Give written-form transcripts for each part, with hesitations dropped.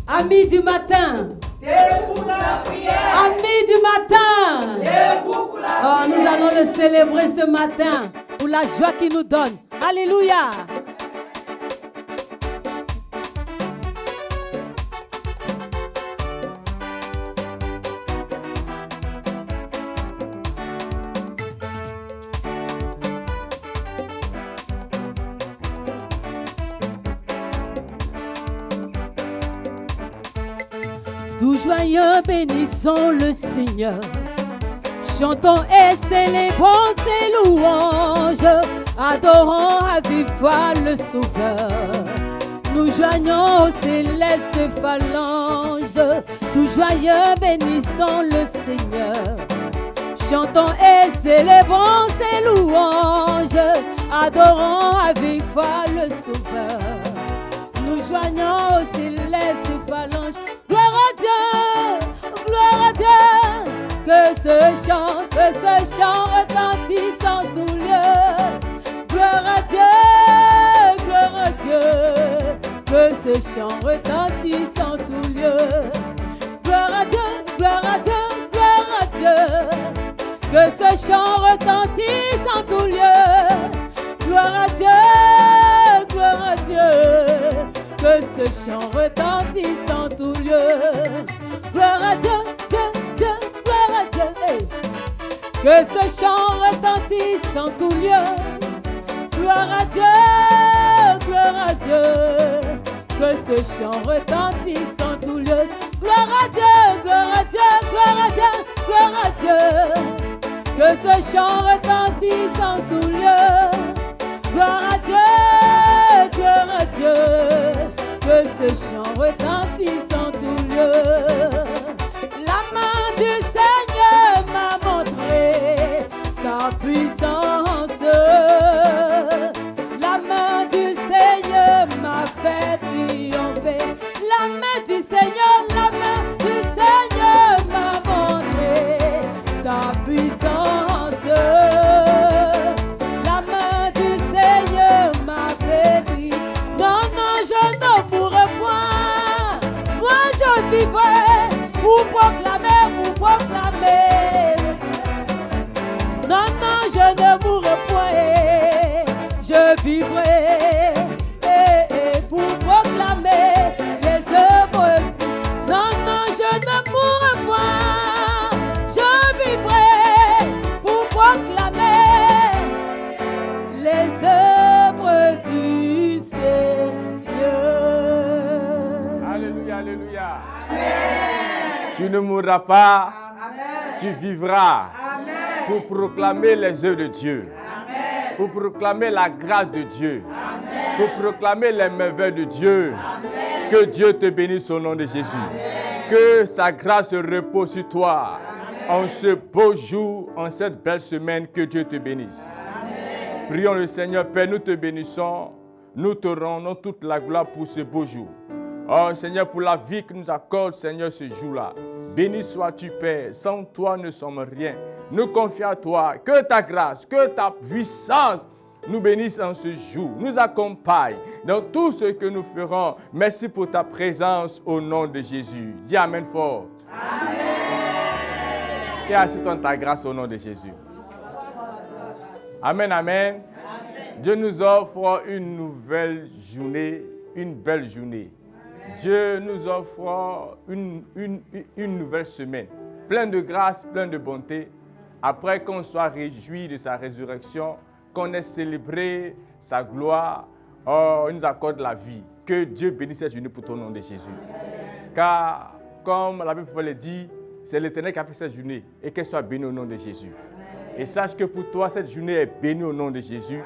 Amis du matin, debout la prière, amis du matin, debout pour la oh, nous prière. allons le célébrer ce matin pour la joie qu'il nous donne. Alléluia. Tout joyeux, bénissons le Seigneur. Chantons et célébrons ses louanges. Adorons à vive voix le Sauveur. Nous joignons aux célestes phalanges. Tout joyeux, bénissons le Seigneur. Chantons et célébrons ses louanges. Adorons à vive voix le Sauveur. Nous joignons aux célestes phalanges. Gloire à Dieu, que ce chant retentisse en tout lieu. Gloire à Dieu, que ce chant retentisse en tout lieu. Gloire à Dieu, que ce chant retentisse en tout lieu. Gloire à Dieu, que ce chant retentisse en tout lieu. Gloire à Dieu, gloire à Dieu, hey. Que ce chant retentisse en tout lieu. Gloire à Dieu, que ce chant retentisse en tout lieu. Gloire à Dieu, que ce chant retentisse en tout lieu. Gloire à Dieu, que ce chant retentisse en tout lieu. La main du Seigneur m'a montré sa puissance. La main du Seigneur m'a fait triompher. La main du Seigneur m'a montré sa puissance. La main du Seigneur m'a fait triompher. Non, je ne mourrai point. Moi, je vivrai pour proclamer. Non, je ne mourrai point. Je vivrai pour proclamer les œuvres. Non, je ne mourrai point. Je vivrai pour proclamer les œuvres du Seigneur. Alléluia, alléluia. Tu ne mourras pas, tu vivras pour proclamer les œuvres de Dieu, pour proclamer la grâce de Dieu, pour proclamer les merveilles de Dieu. Que Dieu te bénisse au nom de Jésus. Que sa grâce repose sur toi en ce beau jour, en cette belle semaine. Que Dieu te bénisse. Prions le Seigneur. Père, nous te bénissons. Nous te rendons toute la gloire pour ce beau jour. Oh Seigneur, pour la vie que nous accorde, Seigneur, ce jour-là. Béni sois-tu, Père. Sans toi, nous ne sommes rien. Nous confions à toi. Que ta grâce, que ta puissance nous bénisse en ce jour. Nous accompagne dans tout ce que nous ferons. Merci pour ta présence au nom de Jésus. Dis Amen fort. Amen. Et assieds-toi dans ta grâce au nom de Jésus. Amen, amen. Dieu nous offre une nouvelle journée, une belle journée. Dieu nous offre une nouvelle semaine, pleine de grâce, pleine de bonté. Après qu'on soit réjoui de sa résurrection, qu'on ait célébré sa gloire, il nous accorde la vie. Que Dieu bénisse cette journée pour ton nom de Jésus. Car, comme la Bible le dit, c'est l'Éternel qui a fait cette journée et qu'elle soit bénie au nom de Jésus. Et sache que pour toi, cette journée est bénie au nom de Jésus.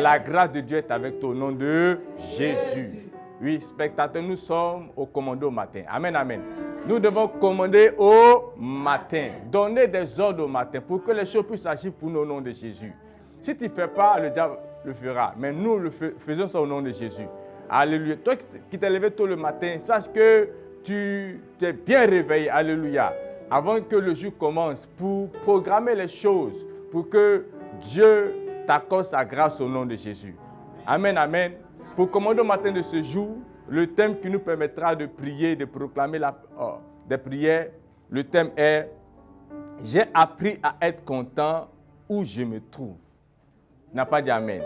La grâce de Dieu est avec toi au nom de Jésus. Oui, spectateurs, nous sommes au commando au matin. Amen, amen. Nous devons commander au matin. Donner des ordres au matin pour que les choses puissent agir pour nous au nom de Jésus. Si tu ne fais pas, le diable le fera. Mais nous faisons ça au nom de Jésus. Alléluia. Toi qui t'es levé tôt le matin, sache que tu t'es bien réveillé. Alléluia. Avant que le jour commence, pour programmer les choses, pour que Dieu t'accorde sa grâce au nom de Jésus. Amen, amen. Pour commander au matin de ce jour, le thème qui nous permettra de prier, de proclamer des prières, le thème est « J'ai appris à être content où je me trouve ». Il n'a pas dit amen.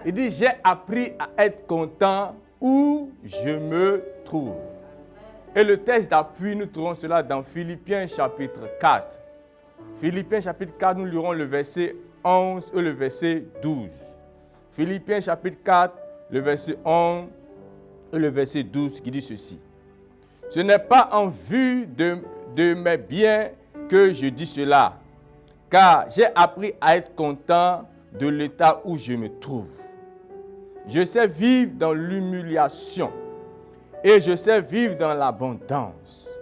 Il dit « J'ai appris à être content où je me trouve ». Et le texte d'appui, nous trouvons cela dans Philippiens chapitre 4. Philippiens chapitre 4, nous lirons le verset 11 et le verset 12. Philippiens chapitre 4, le verset 11 et le verset 12 qui dit ceci. « Ce n'est pas en vue de mes biens que je dis cela, car j'ai appris à être content de l'état où je me trouve. Je sais vivre dans l'humiliation et je sais vivre dans l'abondance.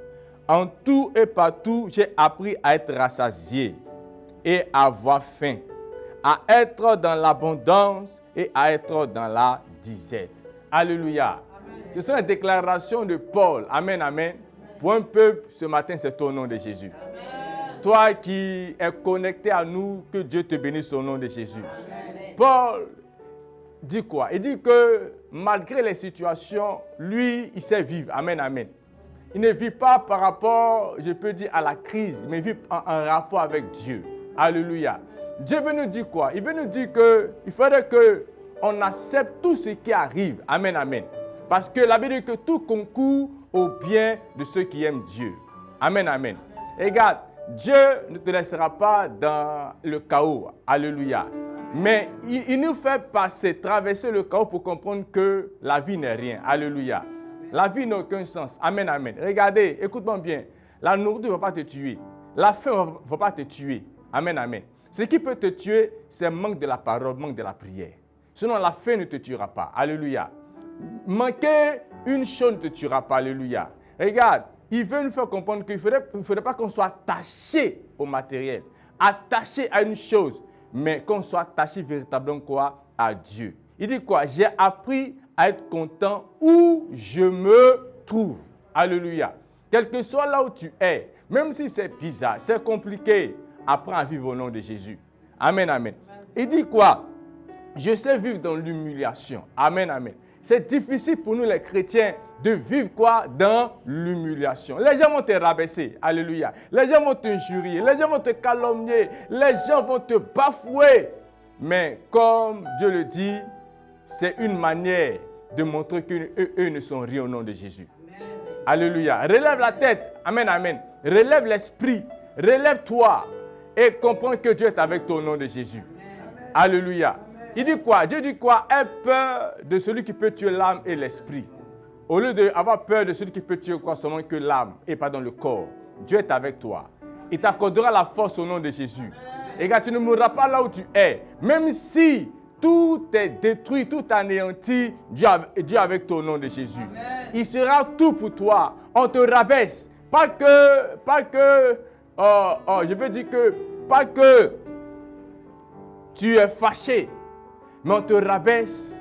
En tout et partout, j'ai appris à être rassasié et à avoir faim, à être dans l'abondance et à être dans la disette. » Alléluia. Amen. Ce sont les déclarations de Paul. Amen, amen. Pour un peuple, ce matin, c'est au nom de Jésus. Amen. Toi qui es connecté à nous, que Dieu te bénisse au nom de Jésus. Amen. Paul dit quoi? Il dit que malgré les situations, lui, il sait vivre. Amen, amen. Il ne vit pas par rapport, je peux dire, à la crise, mais il vit en rapport avec Dieu. Alléluia. Dieu veut nous dire quoi? Il veut nous dire qu'il faudrait qu'on accepte tout ce qui arrive. Amen, amen. Parce que la Bible dit que tout concourt au bien de ceux qui aiment Dieu. Amen, amen. Et regarde, Dieu ne te laissera pas dans le chaos. Alléluia. Mais il nous fait passer, traverser le chaos pour comprendre que la vie n'est rien. Alléluia. La vie n'a aucun sens. Amen, amen. Regardez, écoute-moi bien. La nourriture ne va pas te tuer. La faim ne va pas te tuer. Amen, amen. Ce qui peut te tuer, c'est le manque de la parole, le manque de la prière. Sinon, la faim ne te tuera pas. Alléluia. Manquer une chose ne te tuera pas. Alléluia. Regarde, il veut nous faire comprendre qu'il ne faudrait pas qu'on soit attaché au matériel, attaché à une chose, mais qu'on soit attaché véritablement quoi? À Dieu. Il dit quoi? J'ai appris à être content où je me trouve. Alléluia. Quel que soit là où tu es, même si c'est bizarre, c'est compliqué, apprends à vivre au nom de Jésus. Amen, amen. Il dit quoi? Je sais vivre dans l'humiliation. Amen, amen. C'est difficile pour nous les chrétiens de vivre quoi? Dans l'humiliation. Les gens vont te rabaisser. Alléluia. Les gens vont t'injurier. Les gens vont te calomnier. Les gens vont te bafouer. Mais comme Dieu le dit, c'est une manière de montrer qu'eux ne sont rien au nom de Jésus. Amen. Alléluia. Relève la tête. Amen, amen. Relève l'esprit. Relève-toi. Et comprends que Dieu est avec toi au nom de Jésus. Amen. Alléluia. Amen. Il dit quoi? Dieu dit quoi? Aie peur de celui qui peut tuer l'âme et l'esprit. Au lieu d'avoir peur de celui qui peut tuer quoi? Seulement que l'âme et pas dans le corps. Dieu est avec toi. Il t'accordera la force au nom de Jésus. Et regarde, tu ne mourras pas là où tu es. Même si tout est détruit, tout anéanti, Dieu est avec toi au nom de Jésus. Amen. Il sera tout pour toi. On te rabaisse. Pas que tu es fâché, mais on te rabaisse.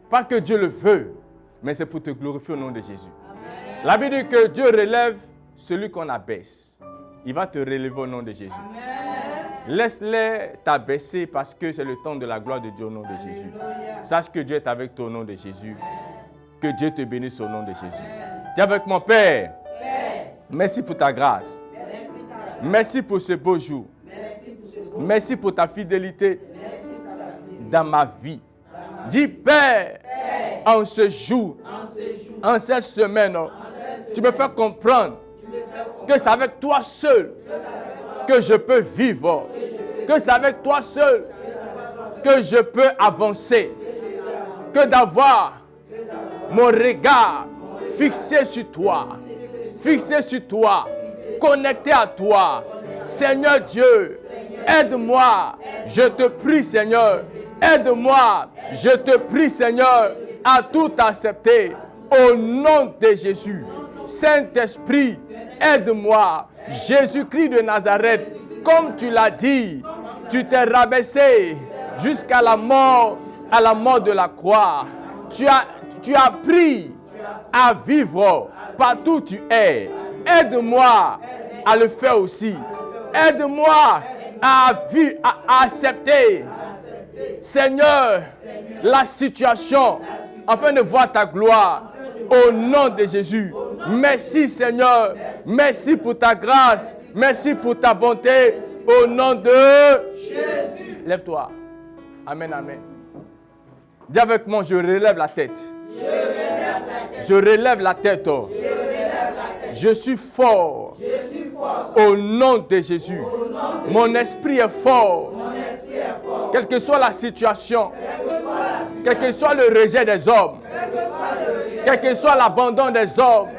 Pas que Dieu le veut, mais c'est pour te glorifier au nom de Jésus. Amen. La Bible dit que Dieu relève celui qu'on abaisse. Il va te relever au nom de Jésus. Amen. Laisse-les t'abaisser parce que c'est le temps de la gloire de Dieu au nom de Jésus. Alléluia. Sache que Dieu est avec toi au nom de Jésus. Que Dieu te bénisse au nom de Jésus. Dis avec mon Père. Père. Merci pour ta grâce. Merci pour ce beau jour. Merci pour ta fidélité dans ma vie. Dis Père, en ce jour, en cette semaine, tu me fais comprendre que c'est avec toi seul que je peux vivre, que c'est avec toi seul que je peux avancer, que d'avoir mon regard fixé sur toi, connecté à toi. Seigneur Dieu, Aide-moi, je te prie Seigneur. Aide-moi, je te prie Seigneur, à tout accepter. Au nom de Jésus. Saint-Esprit, aide-moi. Jésus-Christ de Nazareth, comme tu l'as dit, tu t'es rabaissé jusqu'à la mort de la croix. Tu as appris à vivre partout où tu es. Aide-moi à le faire aussi. Aide-moi à accepter, Seigneur, la situation afin de voir ta gloire. Au nom de Jésus. Merci Seigneur. Merci pour ta grâce. Merci pour ta bonté. Au nom de Jésus. Lève-toi. Amen, amen. Dis avec moi, je relève la tête. Je relève la tête. Je suis fort. Au nom de Jésus. Mon esprit est fort. Quelle que soit la situation. Quel que soit le rejet des hommes. Quel que soit l'abandon des hommes.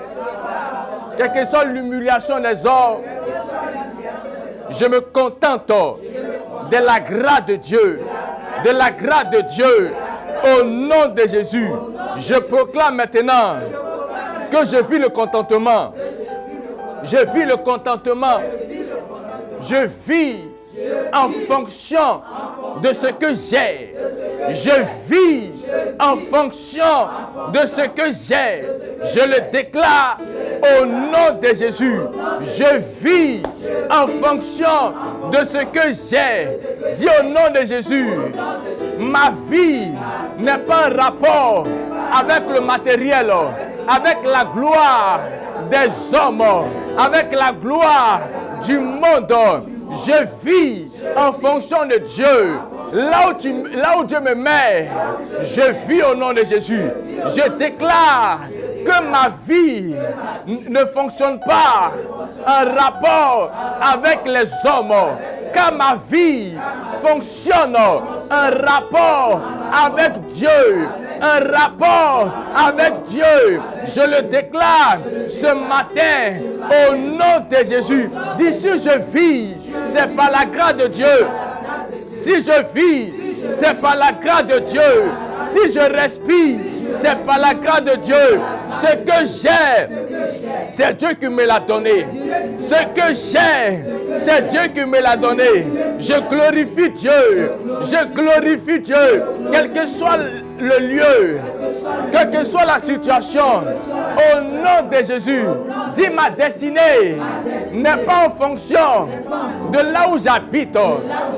Quelle que soit l'humiliation des hommes. Je me contente de la grâce de Dieu. De la grâce de Dieu. Au nom de Jésus. Je proclame maintenant que je vis le contentement. Je vis le contentement. Je vis en fonction de ce que j'ai. Je vis en fonction de ce que j'ai. Je le déclare au nom de Jésus. Je vis en fonction de ce que j'ai. Dis au nom de Jésus. Ma vie n'est pas en rapport avec le matériel, avec la gloire des hommes, avec la gloire du monde. Je vis en fonction de Dieu. Là où Dieu me met, je vis au nom de Jésus. Je déclare que ma vie ne fonctionne pas en rapport avec les hommes, car ma vie fonctionne en rapport avec Dieu. Un rapport avec Dieu. Je le déclare ce matin au nom de Jésus. D'ici je vis, c'est par la grâce de Dieu. Si je vis, c'est par la grâce de Dieu. Si je respire, c'est par la grâce de Dieu. Ce que j'ai, c'est Dieu qui me l'a donné. Ce que j'ai, c'est Dieu qui me l'a donné. Je glorifie Dieu. Je glorifie Dieu. Quel que soit le lieu, quelle que soit la situation, au nom de Jésus, dis ma destinée n'est pas en fonction de là où j'habite.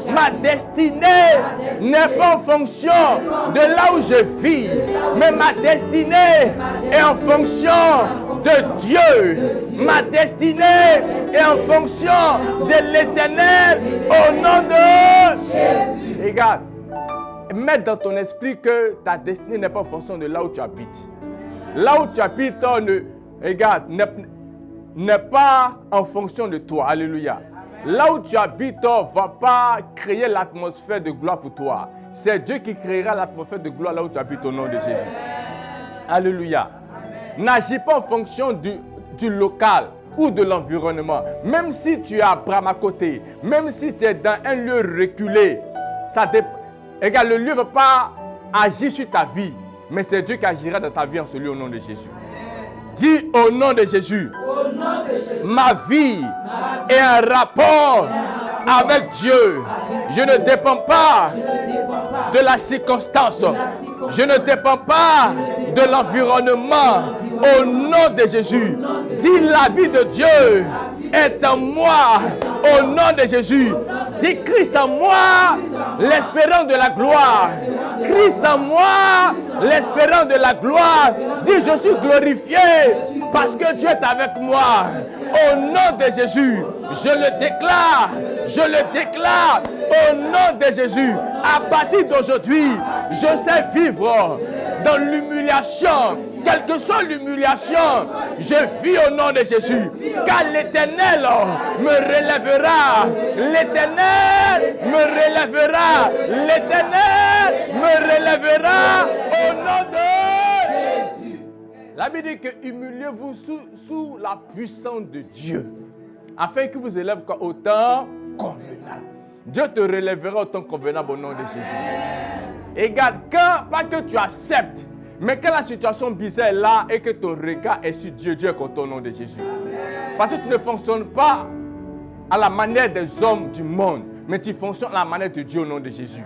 Ma destinée n'est pas en fonction de là où je vis, mais ma destinée est en fonction de Dieu. Ma destinée est en fonction de l'Éternel au nom de Jésus. Regarde. Mets dans ton esprit que ta destinée n'est pas en fonction de là où tu habites. Là où tu habites, n'est pas en fonction de toi. Alléluia. Là où tu habites, ne va pas créer l'atmosphère de gloire pour toi. C'est Dieu qui créera l'atmosphère de gloire là où tu habites au nom de Jésus. Alléluia. N'agis pas en fonction du local ou de l'environnement. Même si tu es à Bramacoté, même si tu es dans un lieu reculé, ça dépend. Regarde, le lieu ne va pas agir sur ta vie, mais c'est Dieu qui agira dans ta vie en ce lieu au nom de Jésus. Dis au nom de Jésus, ma vie est un rapport avec Dieu. Je ne dépends pas de la circonstance. Je ne dépends pas de l'environnement. Au nom de Jésus, dis la vie de Dieu est en moi. Au nom de Jésus, dis Christ en moi, l'espérance de la gloire. Christ en moi, l'espérance de la gloire. Dis je suis glorifié parce que Dieu est avec moi. Au nom de Jésus, je le déclare. Je le déclare au nom de Jésus. À partir d'aujourd'hui, je sais vivre dans l'humiliation. Quelle que soit l'humiliation, je vis au nom de Jésus. Car l'Éternel me relèvera. L'Éternel me relèvera. L'Éternel me relèvera au nom de Jésus. La Bible dit que humiliez-vous sous la puissance de Dieu, afin qu'il vous élève au temps convenable. Dieu te relèvera au temps convenable au nom de Jésus. Et regarde, pas que tu acceptes, mais quand la situation bizarre est là et que ton regard est sur Dieu, Dieu est content au nom de Jésus. Parce que tu ne fonctionnes pas à la manière des hommes du monde, mais tu fonctionnes à la manière de Dieu au nom de Jésus.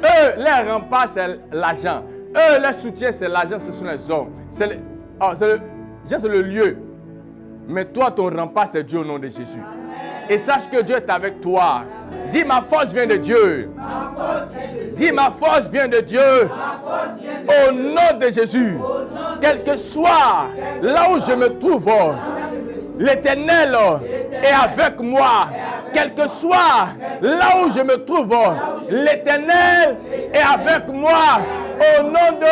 Eux, les remparts, c'est l'argent. Eux, les soutiens, c'est l'argent, ce sont les hommes. C'est le lieu. Mais toi, ton rempart, c'est Dieu au nom de Jésus. Et sache que Dieu est avec toi. Dis, ma force vient de Dieu. Dis, ma force vient de Dieu. Au nom de Jésus. Quel que soit là où je me trouve, l'Éternel est avec moi. Quel que soit là où je me trouve, l'Éternel est avec moi. Au nom de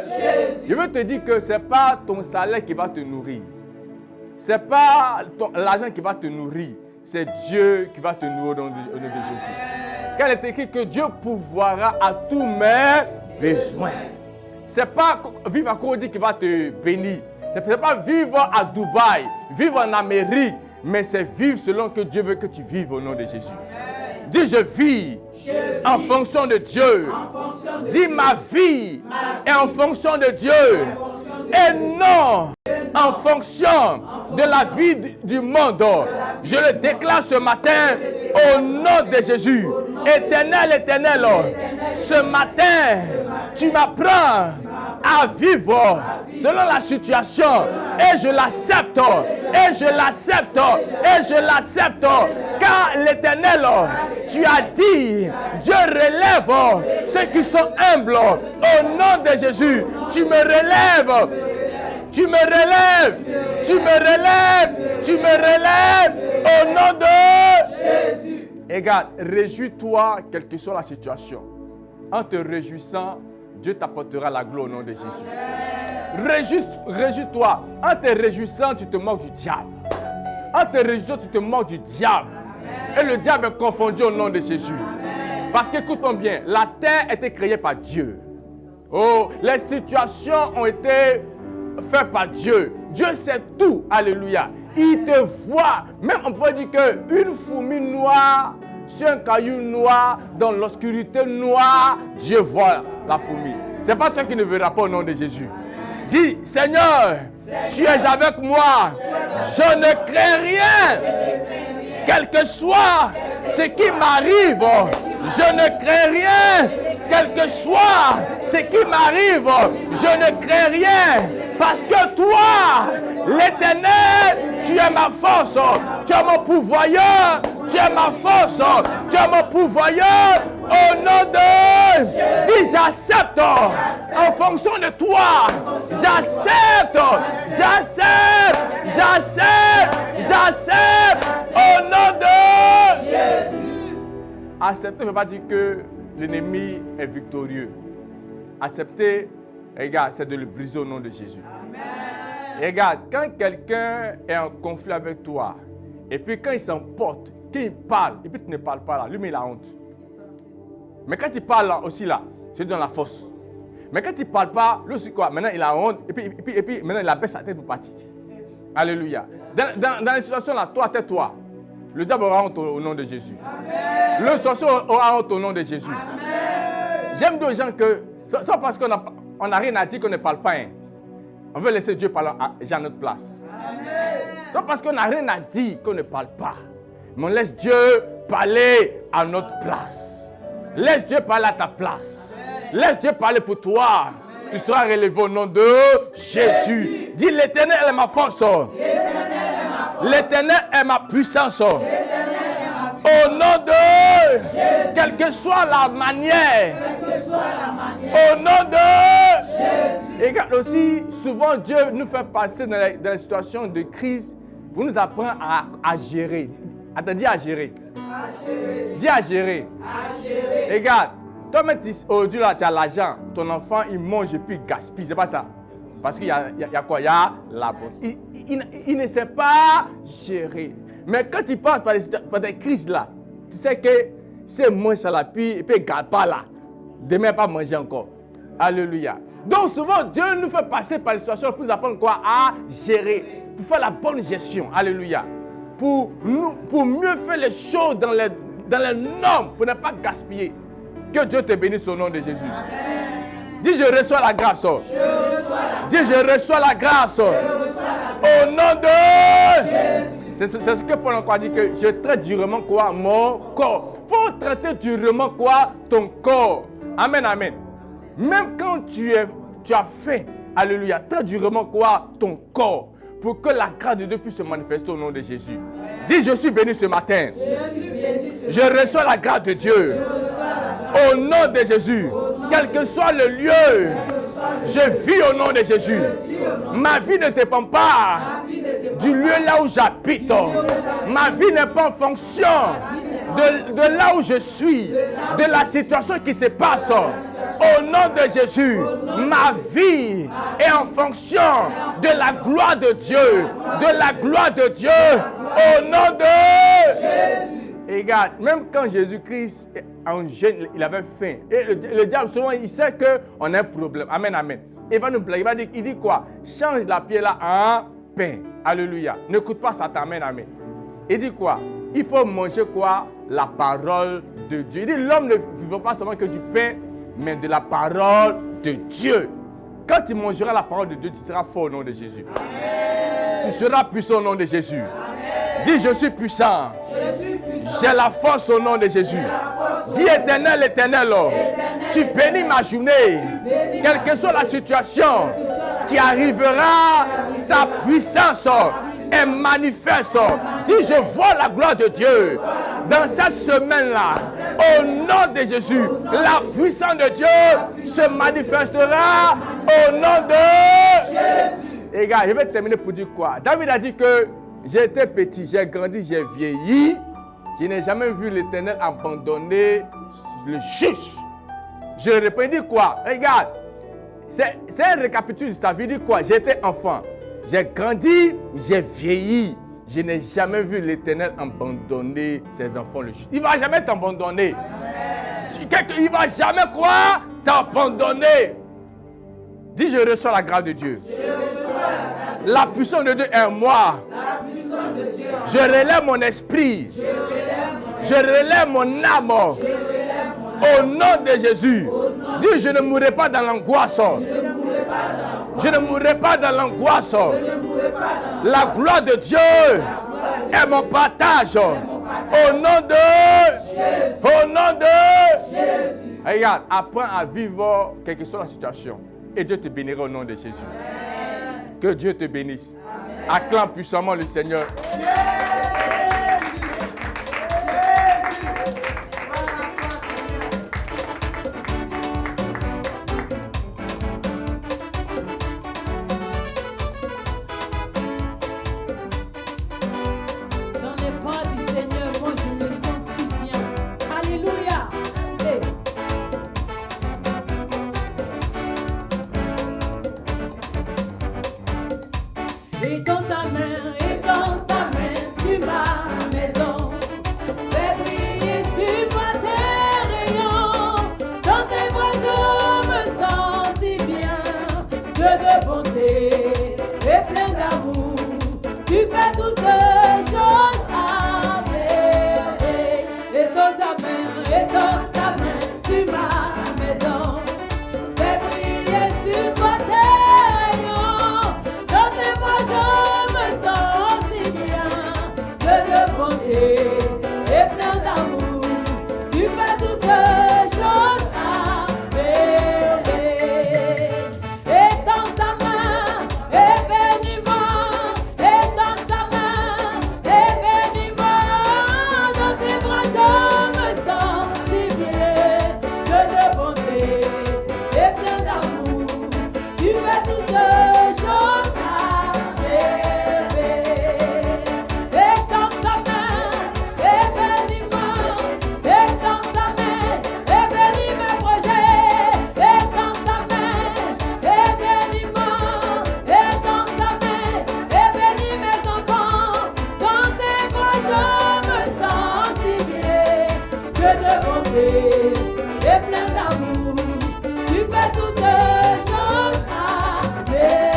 Jésus. Je veux te dire que ce n'est pas ton salaire qui va te nourrir. Ce n'est pas l'argent qui va te nourrir. C'est Dieu qui va te nourrir au nom de Jésus. Car il est écrit que Dieu pourvoira à tous mes besoins. Ce n'est pas vivre à Cody qui va te bénir. Ce n'est pas vivre à Dubaï, vivre en Amérique, mais c'est vivre selon que Dieu veut que tu vives au nom de Jésus. Dis, je vis en fonction de Dieu. Dis, ma vie est en fonction de Dieu. Et non en fonction de la vie du monde. Je le déclare ce matin au nom de Jésus. Éternel, Éternel, ce matin, tu m'apprends à vivre selon la situation. Et je l'accepte. Et je l'accepte. Et je l'accepte. Car l'Éternel, tu as dit, Dieu relève ceux qui sont humbles. Au nom de Jésus, tu me relèves. Tu me relèves, tu me relèves, tu me relèves au nom de Jésus. Et regarde, réjouis-toi quelle que soit la situation. En te réjouissant, Dieu t'apportera la gloire au nom de Jésus. Réjouis-toi. En te réjouissant, tu te moques du diable. En te réjouissant, tu te moques du diable. Et le diable est confondu au nom de Jésus. Parce qu'écoute-moi bien, la terre a été créée par Dieu. Oh, les situations ont été fait par Dieu. Dieu sait tout. Alléluia. Il te voit. Même on peut dire qu'une fourmi noire sur un caillou noir, dans l'obscurité noire, Dieu voit la fourmi. Ce n'est pas toi qui ne verras pas au nom de Jésus. Dis, Seigneur, tu es avec moi. Je ne crains rien. Quel que soit ce qui m'arrive, je ne crains rien. Quel que soit ce qui m'arrive, je ne crains rien. Parce que toi, l'Éternel, tu es ma force. Tu es mon pourvoyeur. Tu es ma force. Tu es mon pourvoyeur. Au nom de Dieu, j'accepte. En fonction de toi, j'accepte. J'accepte. J'accepte. J'accepte. Au nom de Jésus. Accepter ne veut pas dire que l'ennemi est victorieux. Accepter, regarde, c'est de le briser au nom de Jésus. Amen. Et regarde, quand quelqu'un est en conflit avec toi, et puis quand il s'emporte, quand il parle, et puis tu ne parles pas là, lui, mais il a honte. Mais quand il parle là, aussi là, c'est dans la force. Mais quand il ne parle pas, lui aussi quoi, maintenant il a honte, et puis maintenant il abaisse sa tête pour partir. Alléluia. Dans les situations là, toi, tais-toi. Le diable aura honte au nom de Jésus. Amen. Le sorcier aura honte au nom de Jésus. Amen. J'aime dire aux gens que, soit parce qu'on n'a rien à dire qu'on ne parle pas. Hein. On veut laisser Dieu parler à notre place. Amen. Soit parce qu'on n'a rien à dire qu'on ne parle pas. Mais on laisse Dieu parler à notre place. Laisse Dieu parler à ta place. Amen. Laisse Dieu parler pour toi. Amen. Tu seras relevé au nom de Jésus. Dis, l'Éternel est ma force. L'Éternel est ma puissance. Au nom de Jésus. Quelle que soit la manière. Au nom de Jésus. Et regarde aussi, souvent Dieu nous fait passer dans les situations de crise pour nous apprendre à gérer. Attends, à gérer. Dis à gérer. Et regarde, toi-même, aujourd'hui, là, tu as l'argent. Ton enfant, il mange et puis il gaspille. C'est pas ça. Parce qu'il y a quoi? Il y a la bonne. Il ne sait pas gérer. Mais quand il passe par des crises là, tu sais que c'est mange ça là, puis il ne garde pas là. Demain, pas manger encore. Alléluia. Donc souvent, Dieu nous fait passer par les situations pour nous apprendre quoi? À gérer. Pour faire la bonne gestion. Alléluia. Pour mieux faire les choses dans les normes pour ne pas gaspiller. Que Dieu te bénisse au nom de Jésus. Amen. Dis, je reçois la grâce. Dis, je reçois la grâce. Au nom de Jésus. C'est ce que Paul encore dit, que je traite durement quoi? Mon corps. Il faut traiter durement quoi? Ton corps. Amen, amen. Même quand tu as faim, alléluia, traite durement quoi? Ton corps. Pour que la grâce de Dieu puisse se manifester au nom de Jésus. Dis, je suis béni ce matin. Je reçois la grâce de Dieu. Au nom de Jésus. Quel que soit le lieu, je vis au nom de Jésus. Ma vie ne dépend pas du lieu là où j'habite. Ma vie n'est pas en fonction de là où je suis, de la situation qui se passe. Au nom de Jésus, ma vie est en fonction de la gloire de Dieu. De la gloire de Dieu. Au nom de Jésus. Et regarde, même quand Jésus-Christ en jeûne, il avait faim. Et le diable, souvent, il sait qu'on a un problème. Amen, amen. Il va nous plaire. Il dit quoi? Change la pierre là en pain. Alléluia. N'écoute pas Satan. Amen, amen. Il dit quoi? Il faut manger quoi? La parole de Dieu. Il dit l'homme ne vivra pas seulement que du pain, mais de la parole de Dieu. Quand tu mangeras la parole de Dieu, tu seras fort au nom de Jésus. Amen. Tu seras puissant au nom de Jésus. Amen. Dis, je suis puissant. J'ai la force au nom de Jésus. Dis, éternel, éternel, tu bénis ma journée. Quelle que soit la situation qui arrivera, ta puissance est manifeste. Dis, je vois la gloire de Dieu. Dans cette semaine-là, au nom de Jésus, la puissance de Dieu se manifestera au nom de Jésus. Et gars, je vais terminer pour dire quoi? David a dit que j'ai été petit, j'ai grandi, j'ai vieilli. Je n'ai jamais vu l'Éternel abandonner le juge. Je réponds, il dit quoi? Regarde, c'est un récapitule de sa vie. Il dit quoi? J'étais enfant, j'ai grandi, j'ai vieilli. Je n'ai jamais vu l'Éternel abandonner ses enfants le juge. Il ne va jamais t'abandonner. Il ne va jamais quoi? T'abandonner. Dis, je reçois la grâce de Dieu. La puissance de Dieu est en moi. Je relève mon esprit. Je relève mon âme. Au nom de Jésus. Dis, je ne mourrai pas dans l'angoisse. Je ne mourrai pas dans l'angoisse. La gloire de Dieu est mon partage. Au nom de Jésus. Au nom de Jésus. Regarde, apprends à vivre quelle que soit la situation. Et Dieu te bénira au nom de Jésus. Amen. Que Dieu te bénisse. Amen. Acclame puissamment le Seigneur. Dans les bras du Seigneur, moi je me sens si bien. Alléluia. Hey. Et dans ta main sur ma maison, fais briller sur moi tes rayons. Dans tes bras je me sens si bien. Dieu de bonté et plein d'amour, tu fais toutes choses à merveille. Et dans ta main sur ma maison, fais briller sur moi tes rayons. Dans tes bras je me sens si bien. Dieu de bonté et plein d'amour, tu fais toutes choses à merveille. Et dans ta main, bénis-moi. Et dans ta main, bénis-moi. Dans tes bras je me sens si bien. Dieu de bonté et plein d'amour, tu fais toutes choses à merveille. Et dans ta main, bénis-moi. Et dans ta main, bénis mes projets. Et dans ta main, bénis-moi. Et dans ta main, bénis mes enfants. Dans tes bras je me sens si bien. Dieu de bonté et plein d'amour, tu fais toutes choses à merveille.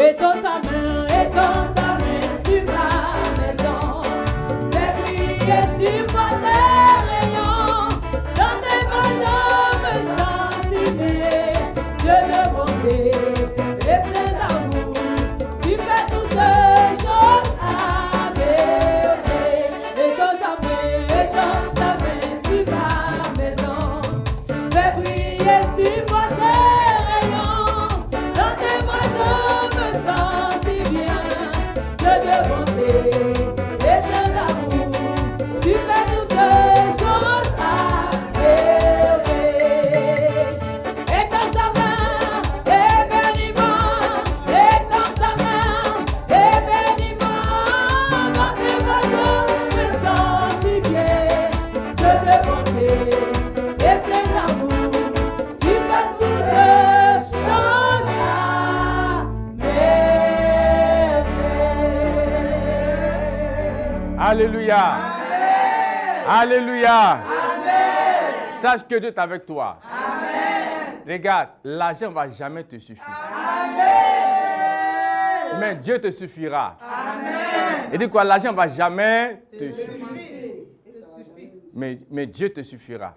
Étends ta main sur ma maison. Fais briller sur moi tes rayons. Dans tes bras je me sens si bien. Dieu de bonté et plein d'amour. Tu fais toutes choses à merveille. Étends ta main sur ma maison. Fais briller sur moi tes rayons. Dans tes bras je me sens si bien. Dieu de bonté et plein d'amour. Tu fais toutes choses à merveille. Étends ta main et bénis-moi. Étends ta main et bénis-moi. Dans tes bras je me sens si bien. Dieu de bonté et plein d'amour. Tu fais toutes choses à merveille. Alléluia. Alléluia. Sache que Dieu est avec toi. Regarde, l'argent ne va jamais te suffire. Mais Dieu te suffira. Il dit quoi? L'argent ne va jamais te suffire. Mais Dieu te suffira.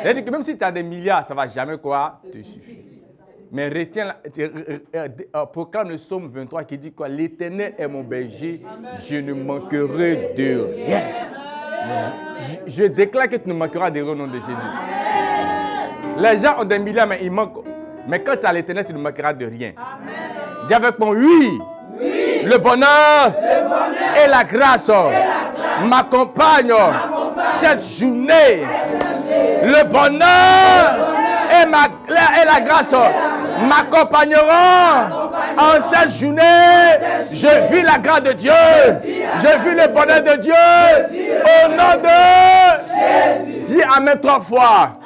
C'est-à-dire que même si tu as des milliards, ça ne va jamais quoi? Te suffire. Mais retiens, proclame le psaume 23 qui dit quoi? L'Éternel est mon berger, je ne manquerai de rien. Je déclare que tu ne manqueras de rien au nom de Jésus. Les gens ont des milliards, mais ils manquent. Mais quand tu as l'Éternel, tu ne manqueras de rien. Dis avec moi, oui. Le bonheur et la grâce m'accompagnent cette journée. Le bonheur et la grâce m'accompagneront en cette journée. Je vis la grâce de Dieu. Je vis le bonheur de Dieu. Au nom de Jésus. Dis Amen 3 fois.